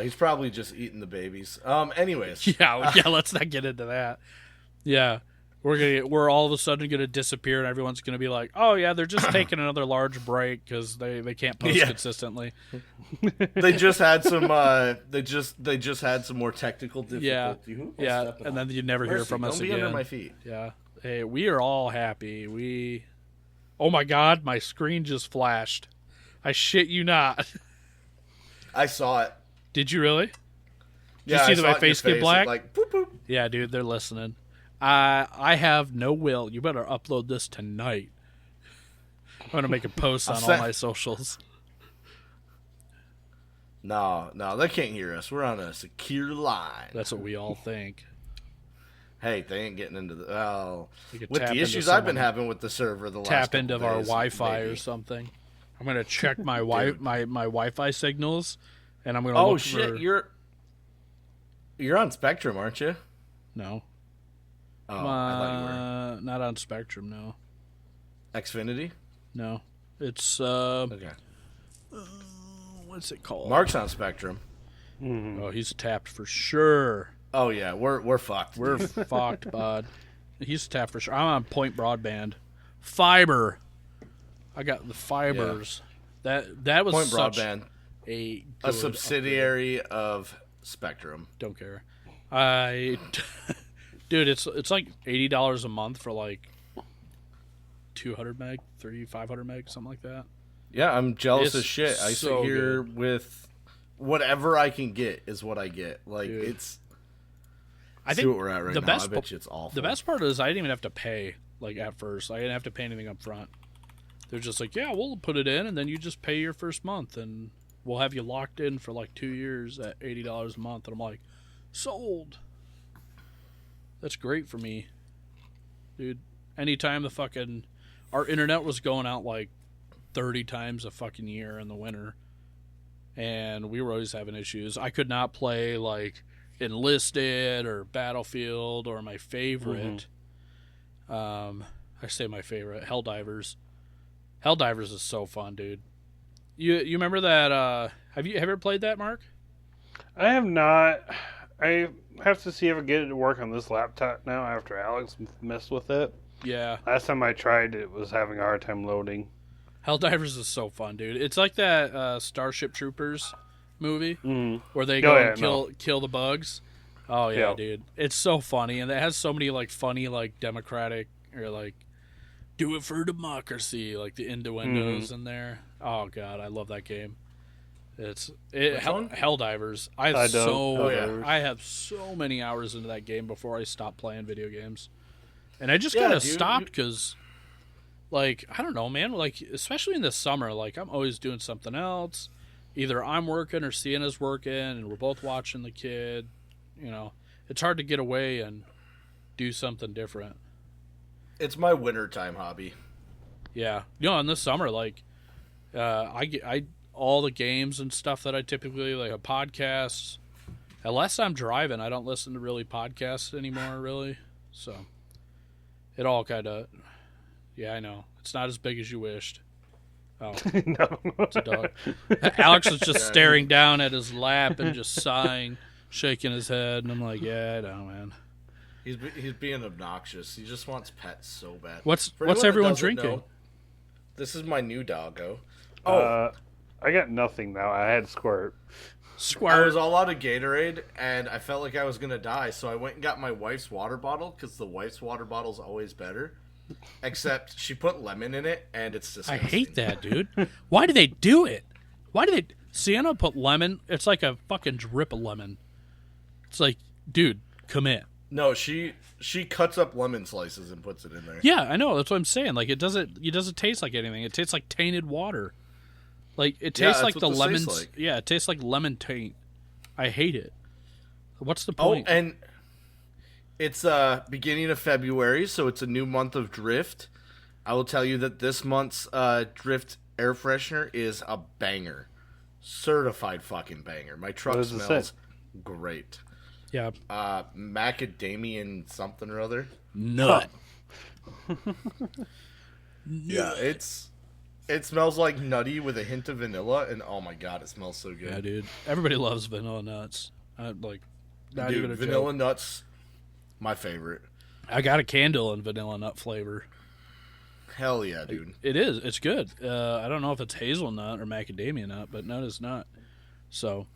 He's probably just eating the babies. Anyways. Yeah, let's not get into that. Yeah. We're all of a sudden going to disappear, and everyone's going to be like, "Oh yeah, they're just taking another large break because they can't post consistently." They just had some. They just had some more technical difficulty. Yeah, and then you never hear from us again. again. Don't be under my feet. Yeah. Hey, we are all happy. Oh my God, my screen just flashed. I shit you not. I saw it. Did you really? Did Yeah, you see my face get black? Like, boop, boop. Yeah, dude, they're listening. I have no will. You better upload this tonight. I'm going to make a post on all my socials. No, they can't hear us. We're on a secure line. That's what we all think. Hey, they ain't getting into the... with the issues I've been having with the server the last tap into days, our Wi-Fi maybe. or something. I'm going to check my my Wi-Fi signals, and I'm going to look for... You're on Spectrum, aren't you? No. Oh, I thought you were. Not on Spectrum, no. Xfinity? No. It's, Okay. What's it called? Mark's on Spectrum. Mm-hmm. Oh, he's tapped for sure. Oh, yeah, we're fucked. We're fucked, bud. He's tapped for sure. I'm on Point Broadband. Fiber. I got the fibers. Yeah. That was Point such Broadband, a subsidiary of Spectrum. Don't care. Dude, it's like $80 a month for like 200 meg, 500 meg, something like that. Yeah, I'm jealous It's as shit. I so sit here good. with whatever I can get is what I get. Like, Dude. I think what we're at right the now. best I bet you it's awful. The best part is I didn't even have to pay like at first. I didn't have to pay anything up front. They're just like, yeah, we'll put it in, and then you just pay your first month, and we'll have you locked in for like 2 years at $80 a month. And I'm like, sold. That's great for me, dude. Anytime our internet was going out like 30 times a fucking year in the winter, and we were always having issues. I could not play like Enlisted or Battlefield or my favorite. I say my favorite, Helldivers. Helldivers is so fun, dude. You remember that? Have you ever played that, Mark? I have not. I have to see if I get it to work on this laptop now after Alex messed with it. Yeah. Last time I tried, it was having a hard time loading. Helldivers is so fun, dude. It's like that Starship Troopers movie where they kill the bugs. Oh yeah, dude. It's so funny, and it has so many like funny like democratic or like do it for democracy like the innuendos in there. Oh god, I love that game. Helldivers. I have so many hours into that game before I stopped playing video games, and I just kind of stopped because, like, I don't know, man. Like, especially in the summer, like I'm always doing something else. Either I'm working or Sienna's working, and we're both watching the kid. You know, it's hard to get away and do something different. It's my wintertime hobby. Yeah, in the summer, like, I all the games and stuff that I typically like a podcast. Unless I'm driving, I don't listen to really podcasts anymore, really. So it all kind of, yeah, I know it's not as big as you wished. Oh, No. it's a dog. Alex was just staring down at his lap and just sighing, shaking his head, and I'm like, yeah, I know, man. He's being obnoxious. He just wants pets so bad. What's everyone drinking? This is my new doggo. I got nothing now. I had Squirt. I was all out of Gatorade, and I felt like I was going to die, so I went and got my wife's water bottle, because the wife's water bottle is always better. Except she put lemon in it, and it's disgusting. I hate that, dude. Why do they do it? Sienna put lemon, it's like a fucking drip of lemon. It's like, dude, commit. No, she cuts up lemon slices and puts it in there. Yeah, I know. That's what I'm saying. Like, it doesn't taste like anything. It tastes like tainted water. Like, it tastes like the lemons. Like. Yeah, it tastes like lemon taint. I hate it. What's the point? Oh, and it's beginning of February, so it's a new month of Drift. I will tell you that this month's Drift air freshener is a banger. Certified fucking banger. My truck smells great. Yeah. Macadamian something or other. Nut. Yeah, it smells like nutty with a hint of vanilla, and oh my god, it smells so good. Yeah, dude. Everybody loves vanilla nuts. Not even a vanilla joke. nuts, my favorite. I got a candle in vanilla nut flavor. Hell yeah, dude. It is. It's good. I don't know if it's hazelnut or macadamia nut, but nut is nut. So,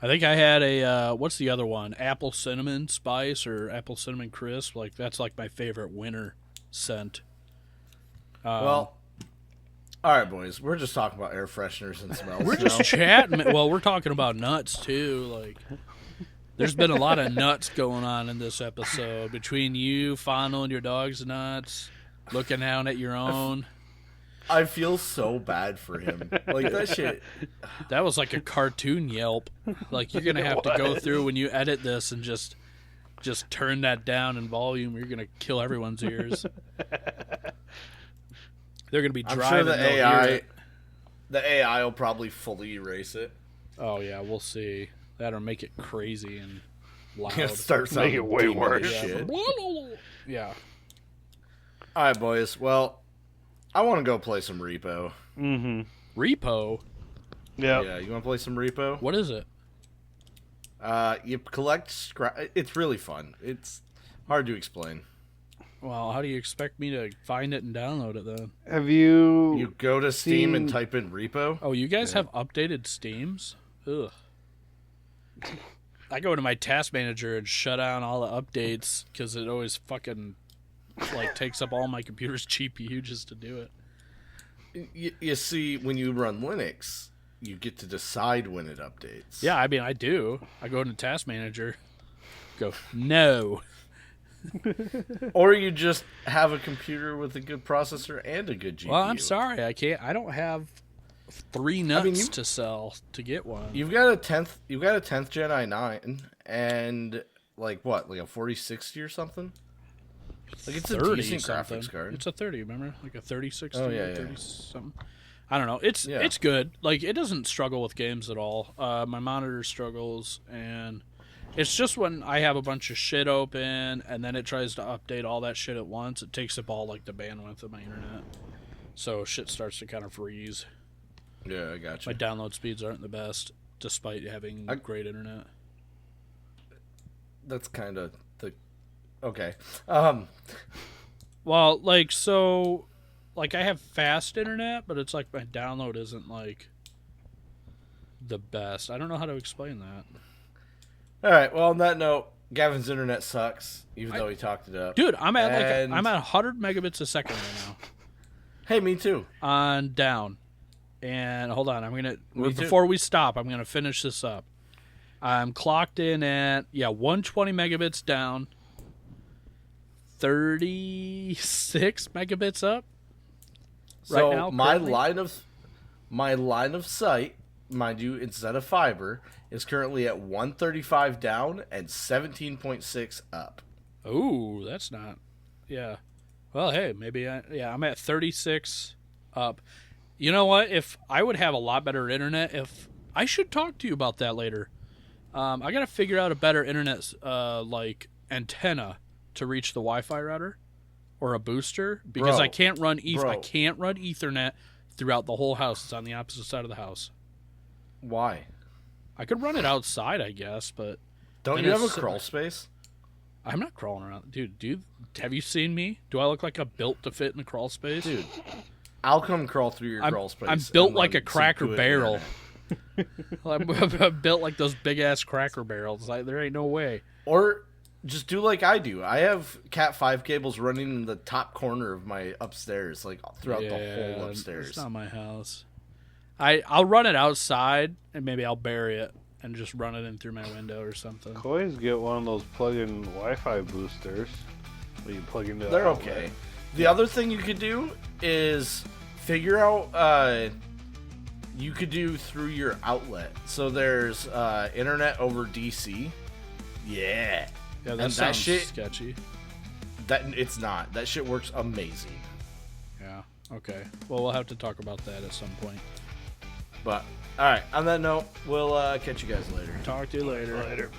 I think I had a, what's the other one? Apple cinnamon spice or apple cinnamon crisp. Like, that's like my favorite winter scent. Well, all right, boys. We're just talking about air fresheners and smells. We're just chatting. Well, we're talking about nuts, too. Like, there's been a lot of nuts going on in this episode. Between you fondling your dog's nuts, looking down at your own. I feel so bad for him. Like, that shit. That was like a cartoon yelp. Like, you're going to have to go through when you edit this and just turn that down in volume. You're going to kill everyone's ears. They're going to be driving. I'm sure the AI will probably fully erase it. Oh, yeah, we'll see. That'll make it crazy and loud. It'll start sounding Make it way worse. Shit. Yeah. All right, boys. Well, I want to go play some Repo. Mm-hmm. Repo? Yep. Yeah, you want to play some Repo? What is it? You collect scrap. It's really fun. It's hard to explain. Well, how do you expect me to find it and download it, then? Have you... You go to Steam and type in Repo. Oh, you guys have updated Steams? Ugh. I go to my task manager and shut down all the updates because it always fucking takes up all my computer's GPU just to do it. You see, when you run Linux, you get to decide when it updates. Yeah, I mean, I do. I go into task manager, go, no. Or you just have a computer with a good processor and a good GPU. Well, I'm sorry, I can't. I don't have 3 nuts to sell to get one. You've got a 10th. You've got a 10th Gen i9, and like what, like a 4060 or something? Like it's a 30 decent something. graphics card. It's a 30, remember? Like a 3060 Oh, yeah, or yeah. 30 something. I don't know. It's good. Like it doesn't struggle with games at all. My monitor struggles, and it's just when I have a bunch of shit open and then it tries to update all that shit at once, it takes up all like the bandwidth of my internet. So shit starts to kind of freeze. Yeah, I gotcha. My download speeds aren't the best, despite having great internet. That's kind of the okay. Well, like so, like I have fast internet, but it's like my download isn't like the best. I don't know how to explain that. All right. Well, on that note, Gavin's internet sucks, even though he talked it up. Dude, I'm at 100 megabits a second right now. Hey, me too. On down. And hold on, Me before we stop, I'm gonna finish this up. I'm clocked in at 120 megabits down, 36 megabits up. So right now, my currently? line of sight, mind you, instead of fiber, is currently at 135 down and 17.6 up. Ooh, that's not. Yeah. Well, hey, maybe I'm at 36 up. You know what? If I would have a lot better internet, if I should talk to you about that later. I got to figure out a better internet like antenna to reach the Wi-Fi router or a booster because I can't run Ethernet throughout the whole house. It's on the opposite side of the house. Why? I could run it outside, I guess, but don't you have a crawl space? I'm not crawling around, dude. Have you seen me? Do I look like I'm built to fit in a crawl space, dude? I'll come crawl through your crawl space. I'm built like a Cracker Barrel. I'm built like those big ass Cracker Barrels. There ain't no way. Or just do like I do. I have Cat 5 cables running in the top corner of my upstairs, like throughout the whole upstairs. It's not my house. I'll run it outside and maybe I'll bury it and just run it in through my window or something. Always get one of those plug-in Wi-Fi boosters where you plug into. They're okay. The other thing you could do is figure out. You could do through your outlet. So there's internet over DC. Yeah. Yeah, that sounds sketchy. It's not. That shit works amazing. Yeah. Okay. Well, we'll have to talk about that at some point. But all right. On that note, we'll catch you guys later. Talk to you later. Later.